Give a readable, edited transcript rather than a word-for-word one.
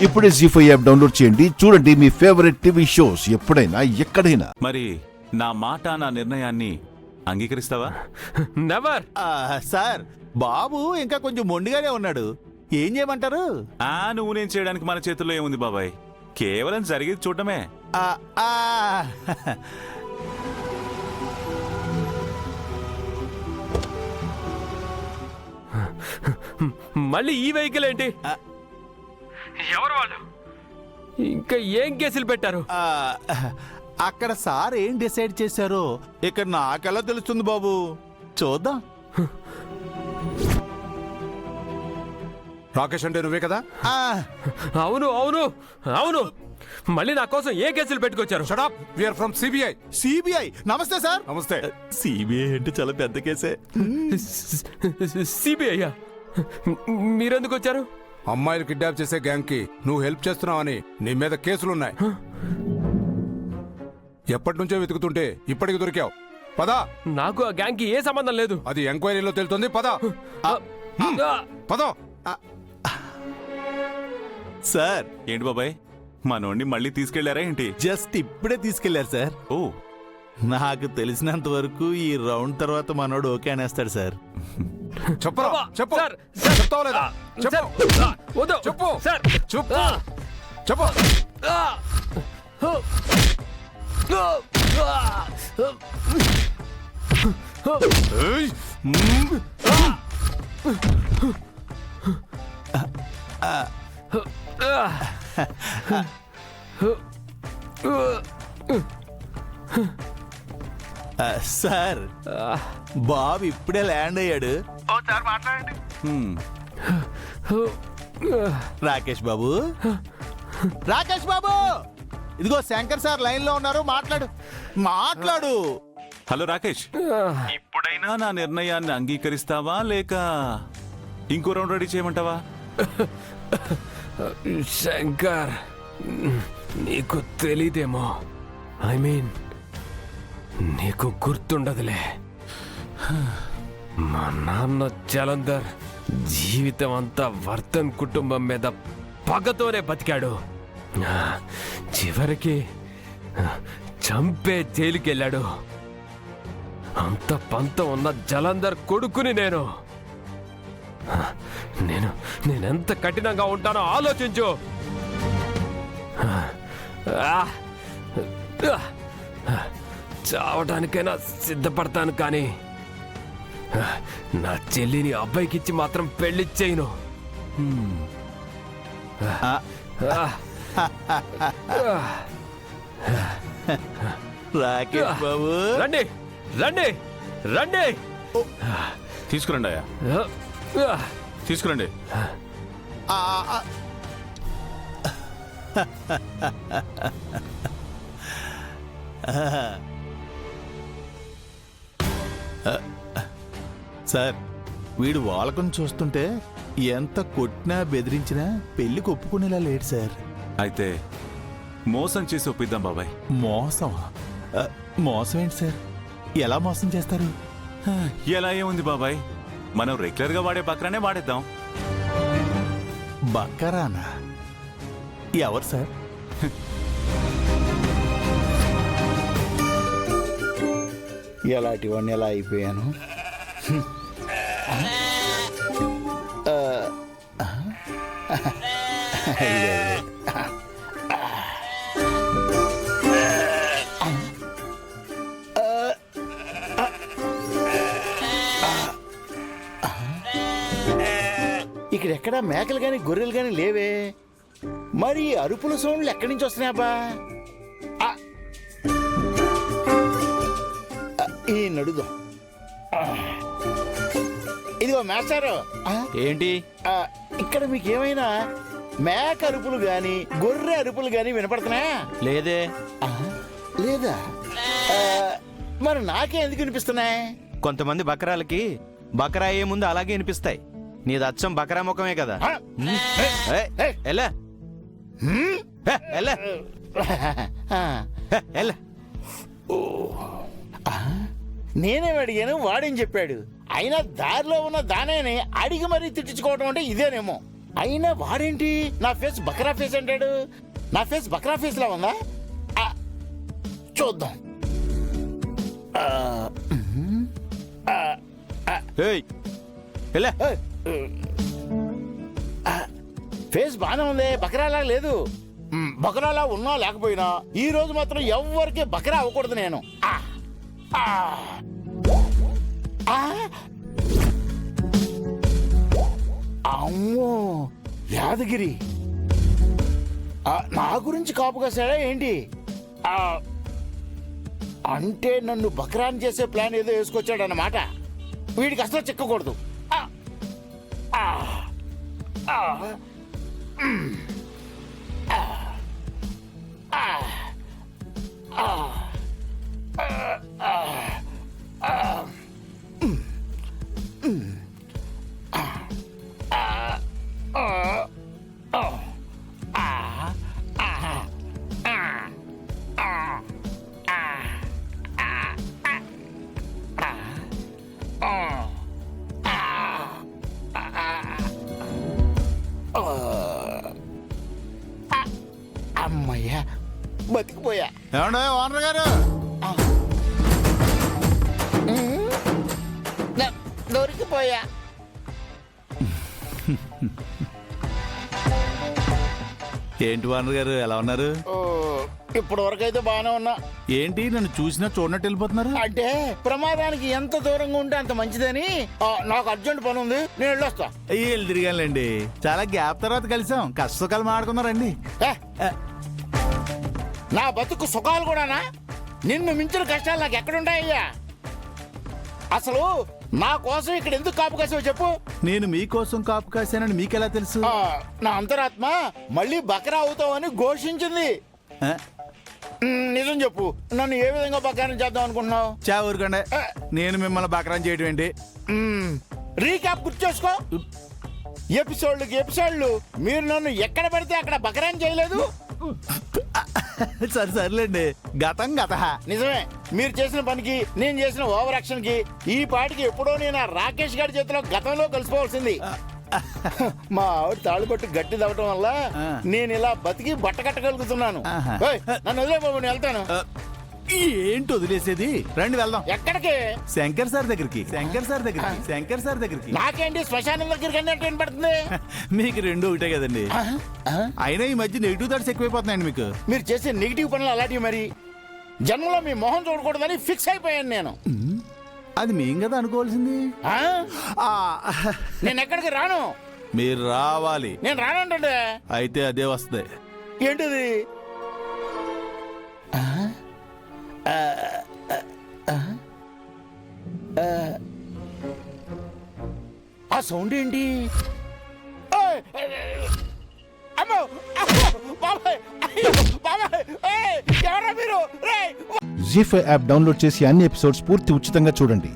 ఇప్పుడే జీ5 app download చేయండి. చూడండి మీ ఫేవరెట్ టీవీ షోస్ ఎప్పుడైనా ఎక్కడైనా. మరి నా మాట నా నిర్ణయాన్ని అంగీకరిస్తావా? నెవర్. సార్ బాబు ఇంకా కొంచెం మొండిగానే ఉన్నాడు. ఏం చేయమంటారు? నువ్వు నేను చేయడానికి మన చేతుల్లో ఏముంది బాబాయ్, కేవలం జరిగేది చూడటమే. మళ్ళీ ఈ వెహికల్ ఏంటి? ఎవరు వాళ్ళు? ఇంకా ఏం కేసులు పెట్టారు? అక్కడ సార్ ఏం డిసైడ్ చేశారో ఇక్కడ నాకెలా తెలుస్తుంది బాబు? చూద్దాం. రాకేష్ అంటే నువ్వే కదా? అవును అవును అవును. మళ్ళీ నా కోసం ఏ కేసులు పెట్టుకొచ్చారు? Shut up, we are from CBI. CBI. నమస్తే సార్. నమస్తే. సిబిఐ అంటే చాలా పెద్ద కేసే. సిబిఐ మీరెందుకు వచ్చారు? అమ్మాయిలు కిడ్నాప్ చేసే గ్యాంగ్ కి నువ్వు హెల్ప్ చేస్తున్నావని నీ మీద కేసులున్నాయి. ఎప్పటి నుంచో వెతుకుతుంటే ఇప్పటికి దొరికావు. పదా. నాకు ఆ గ్యాంగ్ కి ఏ సంబంధం లేదు. అది ఎంక్వైరీలో తెలుస్తుంది. పదా పదా. సార్ ఏంటి బాబాయ్, మనోడిని మళ్ళీ తీసుకెళ్లారా ఏంటి? జస్ట్ ఇప్పుడే తీసుకెళ్లారు సార్. ఓ, నాకు తెలిసినంత వరకు ఈ రౌండ్ తర్వాత మనోడు ఓకే అనేస్తాడు సార్. చెప్పరా, చెప్పు. సార్, చెప్తావా లేదా? చెప్పు. వద్దు. చెప్పు. సార్ చెప్పు. చెప్పు. ఏయ్. సార్ బాబు ఇప్పుడే ల్యాండ్ అయ్యాడు. హ్మ్. రాకేష్ బాబు, రాకేష్ బాబు, ఇదిగో శంకర్ సార్ లైన్ లో ఉన్నారు. మాట్లాడు. హలో రాకేష్, ఇప్పుడైనా నా నిర్ణయాన్ని అంగీకరిస్తావా లేక ఇంకో రౌండ్ రెడీ చేయమంటావా? శంకర్, నీకు తెలీదేమో, ఐ మీన్ నీకు గుర్తుండదులే. మా నాన్న జలంధర్ జీవితం అంతా వర్ధన్ కుటుంబం మీద పగతోనే బతికాడు. చివరికి చంపే జైలుకెళ్ళాడు. అంత పంతం ఉన్న జలంధర్ కొడుకుని నేనెంత కఠినంగా ఉంటానో ఆలోచించు. చావడానికైనా సిద్ధపడతాను, కానీ నా చెల్లిని అబ్బాయికిచ్చి మాత్రం పెళ్లి చేయను. రాకేష్ బాబు, రండి రండి రండి. తీసుకురండి అయ్యా, తీసుకురండి. సార్ వీడు వాళ్ళకం చూస్తుంటే ఎంత కొట్టినా బెదిరించినా పెళ్లికి ఒప్పుకునేలా లేడు సార్. అయితే మోసం చేసి ఒప్పిద్దాం బాబాయ్. మోసమా? మోసం ఏంటి సార్? ఎలా మోసం చేస్తారు? ఎలా ఏముంది బాబాయ్, మనం రెగ్యులర్ గా వాడే బక్రానే వాడేద్దాం. బక్కరానా? ఎవరు సార్? ఎలాంటివన్నీ ఎలా అయిపోయాను? ఇక్కడెక్కడా మేకలు గాని గొర్రెలు గాని లేవే. మరి అరుపుల సౌండ్లు ఎక్కడి నుంచి వస్తున్నాయబ్బా? ఈ నడుదాం. ఇదిగో మాస్టారు. ఏంటి ఇక్కడ మీకు ఏమైనా మేక అరుపులు గాని గొర్రె అరుపులు గాని వినపడుతున్నాయా? లేదే. లేదా? మరి నాకే ఎందుకు వినిపిస్తున్నాయి? కొంతమంది బకరాలకి బకరా అయ్యే ముందు అలాగే వినిపిస్తాయి. నీది అచ్చం బకరా ముఖమే కదా. నేనేం అడిగాను, వాడేం చెప్పాడు? అయినా దారిలో ఉన్న దానేని అడిగి మరీ తిట్టించుకోవడం అంటే ఇదేనేమో. అయినా వాడేంటి నా ఫేస్ బకరా ఫేస్ అంటాడు? నా ఫేస్ బకరా ఫేస్ లా ఉందా? ఆ, చూద్దాం. ఏయ్ ఎలా ఫేస్ బాగానే ఉంది, బకరాలా లేదు. బకరాలా ఉన్నా లేకపోయినా ఈ రోజు మాత్రం ఎవ్వరికి బకరా అవ్వకూడదు నేను. ఆ, ఆ, ఆ. అమ్మో యాదగిరి నా గురించి కాపు కాసాడా ఏంటి? అంటే నన్ను బక్రాన్ చేసే ప్లాన్ ఏదో వేసుకొచ్చాడు అన్నమాట. వీడికి అసలు చిక్కకూడదు. అమ్మయ్యా బతికిపోయా. ఏమండే ఓనర్ గారు, దొరికిపోయా. ఏంటి ఓనర్ గారు ఎలా ఉన్నారు? ఇప్పటి వరకు అయితే బాగానే ఉన్నా. ఏంటి నన్ను చూసినా చూడనట్టు వెళ్ళిపోతున్నారు? అంటే ప్రమాదానికి ఎంత దూరంగా ఉంటే అంత మంచిదని. నాకు అర్జెంట్ పని ఉంది, నేను వెళ్ళొస్తా. వెళ్ళి తిరిగానులేండి. చాలా గ్యాప్ తర్వాత కలిసాం, కష్టసుఖాలు మాడుకున్నారండి. నా బతుకు సుఖాలు కూడానా? నిన్ను మించిన కష్టాలు నాకు ఎక్కడుంటాయ్యా? అసలు నా కోసం ఇక్కడ ఎందుకు కాపు కాసావు చెప్పు? నేను మీకోసం కాపు కాశానని మీకెలా తెలుసు? నా అంతరాత్మ మళ్ళీ బకరా అవుతావని ఘోషించింది. ఆ? నిజం చెప్పు, నన్ను ఏ విధంగా బకరా చేద్దాం అనుకుంటున్నావు? చా ఊరుకోండి, నేను మిమ్మల్ని బకరాన్ చేయడం ఏంటి? రీక్యాప్ గుర్తు చేసుకో. ఎపిసోడ్లు మీరు నన్ను ఎక్కడ పడితే అక్కడ బకరాన్ చేయలేదు. సర్లేండి, గతం గత. నిజమే, మీరు చేసిన పనికి నేను చేసిన ఓవర్ యాక్షన్ కి ఈ పాటికి ఎప్పుడో నేను ఆ రాకేష్ గారి చేతిలో గతంలో కలిసిపోవాల్సింది. మా ఆవిడ తాళిబట్టు గట్టి తవ్వటం వల్ల నేను ఇలా బతికి బట్ట కట్టగలుగుతున్నాను. నన్ను వదిలే బాబు, నేను వెళ్తాను. ఏంటి వదిలేసేది? రండి వెళ్దాం. ఎక్కడికి? శంకర్ సార్ దగ్గరికి. శంకర్ సార్ దగ్గరికి. నాకేంటి శ్మశానం దగ్గరికి అంటే ఏం పడుతుంది? మీకు రెండు ఒకటే కదండి. అయినా ఈ మధ్య నెగిటివ్ థాట్స్ ఎక్కువైపోతున్నాయండి మీకు. మీరు చేసే నెగిటివ్ పనులు అలాంటివి. మరి జన్మలో మీ మొహం చూడకూడదని ఫిక్స్ అయిపోయాను నేను. అది మేం కదా అనుకోవాల్సింది. నేను ఎక్కడికి రాను. మీరు రావాలి. నేను రానంటే అయితే అదే వస్తుంది. ఏంటిది? ఆ సౌండ్ ఏంటి? అమ్మో బాబాయ్, బాబాయ్, ఎవరా మీరు? జీ5 యాప్ డౌన్లోడ్ చేసి అన్ని ఎపిసోడ్స్ పూర్తి ఉచితంగా చూడండి.